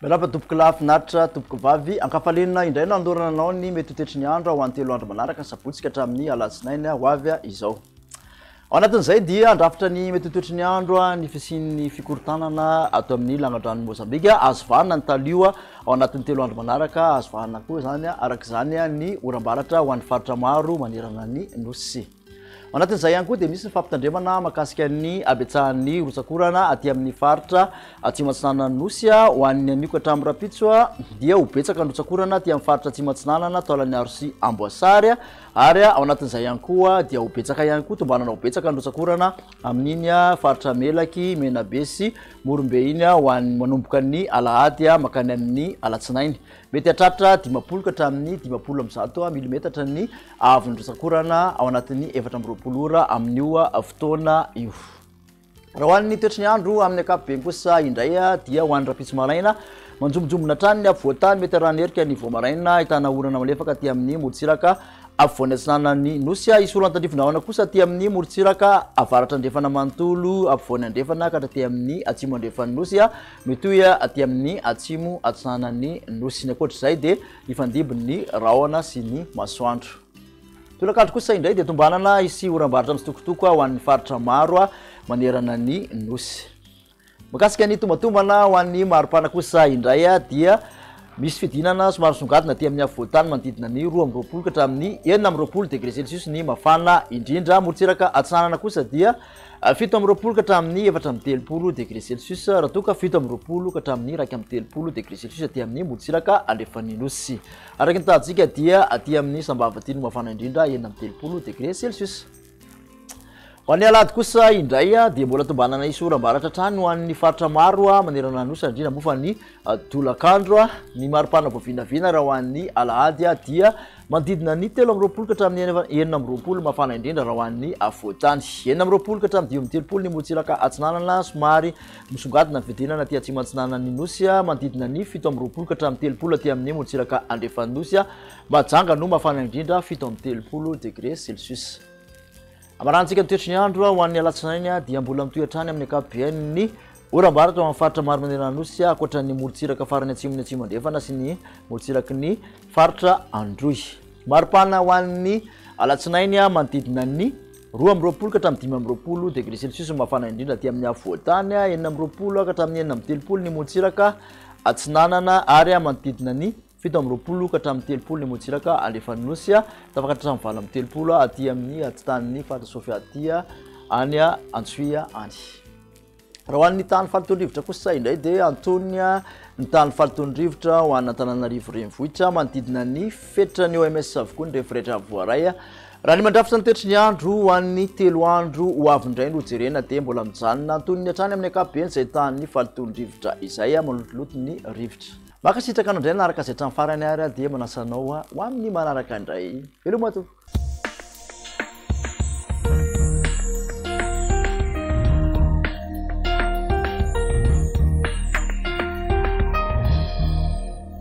Rapa tupoko lafinaritra tupoko vavy ankafalina indray nandorana anao ny mety tetry ny andro ho antelo andro manaraka sabotsy ka hatramin'ny alatsinainy ho avy izao. Ao anatin'izay dia andrafitra ny mety tetry ny andro ny fisian'ny fikorontanana ato amin'ny lagnadrano Mozambika azo vahana ny talioa ao anatin'ny telo andro manaraka azo vahana koa zany arak'izany ny oram-baratra ho an'ny faritra maro manerana ny nosy. Ao anatin'izay ihany koa dia misy ny fampitandremana mahakasika ny abetsahan'ny rotsakorana aty amin'ny faritra atsimo atsinanana nosy ho an'ny anio ka hatramin'ny rapitso dia ho betsaka ny rotsakorana aty amin'ny faritra atsimo atsinanana taolany Arosy Amboasary ary ao anatin'izay ihany koa dia ho betsaka ihany koa tombanana ho betsaka ny rotsakorana amin'iny faritra Melaky, Menabe sy Morombe iny ho an'ny manomboka ny alahady makany amin'ny alatsinainy. Mety hatratra 50 ka hatramin'ny 50 milimetatra ny avon'ny rotsakorana ao anatin'ny 4 ora amin'io fotoana io. Raha hoan'ny toetry ny andro amin'ny ankapobeny kosa indray dia ho an'ny rapitso maraina manjomojombona hatrany ny afovoantany mety ranerika ny voamaraina ahitana orana malefaka aty amin'ny morotsiraka afovoany atsinanany nosy isy olantandrifonahona kosa aty amin'ny morotsiraka avaratra andrefana manontolo afovoany andrefana ka hatraty amin'ny atsimo andrefany nosy mety hoe aty amin'ny atsimo atsinanany nosy. Ny ankoatr'izay dia ifandibon'ny rahona sy ny masoandro. Tolakandro kosa indray dia tombanana isy oram-baratra mitsitokotoko ho an'ny faritra maro manerana ny nosy. Makasika ny tombatombana ho an'ny maripana kosa indray dia misy fidinana somary songadina aty amin'ny afovoantany manodidina ny 12 ka hatramin'ny 19 degré Celsius ny mafana indrindra. Morotsiraka atsinanana kosa dia 17 ka hatramin'ny 4 degré Celsius raha toa ka 17 ka hatramin'ny 2 degré Celsius aty amin'ny morotsiraka andrefany nosy. Araka ny tahantsika dia aty amin'ny sambava aty no mafana indrindra 17 degré Celsius. Ho an'ny alahady kosa indray dia mbola tombanana isy oram-baratra hatrany ho an'ny faritra maro manerana nosy indrindra moa fa ny tolakandro. Ny maripana voavinavina raha ho an'ny alahady dia manodidina ny 13 ka hatramin'ny 19 mafana indrindra raha ho an'ny afovoantany. 19 ka hatramin'ny 13 ny morotsiraka atsinanana somary misongadina ny fidinana aty atsimo atsinanany nosy manodidina ny 17 ka hatramin'ny 30 aty amin'ny morotsiraka andrefany nosy majanga no mafana indrindra 17 degré Celsius. Amarantsika ny toetry ny andro ho an'ny alatsinainy dia mbola mitohy hatrany amin'ny ankapobeny oram-baratra ho amin'ny faritra maro manerana nosy ankoatra ny morotsiraka farany atsimo andrefana sy ny morotsiraky ny faritra Androy. Maripana ho an'ny alatsinainy manodidina ny 12 ka hatramin'ny 15 degré Celsius mafana indrindra aty amin'ny afovoantany 19 ka hatramin'ny 17 ny morotsiraka atsinanana ary manodidina ny 17 ka hatramin'ny 30 ny morotsiraka andrefany nosy tafaka hatramin'ny 30 aty amin'ny atitanin'ny faritra Sofia aty any Antsoia any. Raha ho an'ny tany falitondrivotra kosa indray dia Antonia ny tany falitondrivotra ho an'ny Antananarivo renivohitra manodidina ny fetra ny OMS avokoa ny referetra voaray. Raha ny mandrafitra ny toetry ny andro ho an'ny 3 andro ho avy indray no jerena dia mbola mijanona Antonia hatrany amin'ny ankapobeny izay tany falitondrivotra izay malotoloto ny rivotra. Makasitraka andray naraka izay hatramin'ny farany ary dia manasanao ho amin'ny manaraka indray. Velomato.